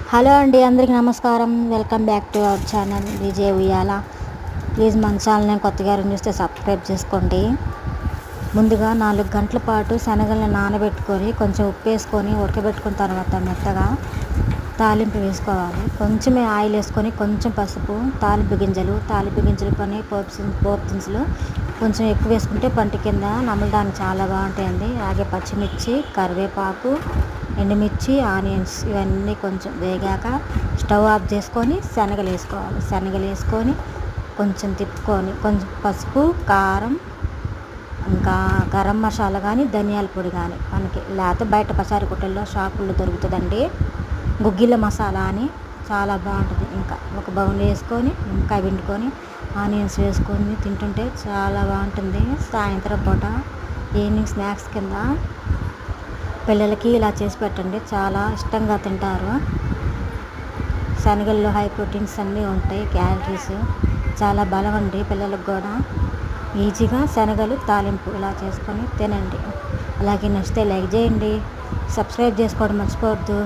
Hello అండి, అందరికీ నమస్కారం. Welcome back to our channel Vijay ఉయ్యాల. ప్లీజ్ మన ఛానల్ని కొత్తగా చూస్తే సబ్స్క్రైబ్ చేసుకోండి. ముందుగా 4 గంటల పాటు శనగలను నానబెట్టుకొని కొంచెం ఉప్పు వేసుకొని ఉడకబెట్టుకున్న తర్వాత మెత్తగా తాలింపు వేసుకోవాలి. కొంచెమే ఆయిల్ వేసుకొని కొంచెం పసుపు, తాలింపు గింజలు కొన్ని పోపు దినుసులు కొంచెం ఎక్కువ వేసుకుంటే పంట కింద నమలడానికి చాలా బాగుంటాయండి. అలాగే పచ్చిమిర్చి, కరివేపాకు, ఎండుమిర్చి, ఆనియన్స్ ఇవన్నీ కొంచెం వేగాక స్టవ్ ఆఫ్ చేసుకొని శనగలు వేసుకొని కొంచెం తిప్పుకొని కొంచెం పసుపు, కారం, ఇంకా గరం మసాలా కానీ ధనియాల పొడి కానీ మనకి లేకపోతే బయట పచారీ కొట్టల్లో షాపుల్లో దొరుకుతుందండి. గుగ్గిళ్ళ మసాలా అని చాలా బాగుంటుంది. ఇంకా ఒక బౌల్ వేసుకొని నిమ్మకాయ పిండుకొని ఆనియన్స్ వేసుకొని తింటుంటే చాలా బాగుంటుంది. సాయంత్రం పూట ఈవినింగ్ స్నాక్స్ కింద పిల్లలకి ఇలా చేసి పెట్టండి, చాలా ఇష్టంగా తింటారు. శనగల్లో హై ప్రోటీన్స్ అన్నీ ఉంటాయి, క్యాలరీస్ చాలా బలం అండి పిల్లలకు కూడా. ఈజీగా శనగలు తాలింపు ఇలా చేసుకొని తినండి. అలాగే నచ్చితే లైక్ చేయండి, సబ్స్క్రైబ్ చేసుకోవడం మర్చిపోవద్దు.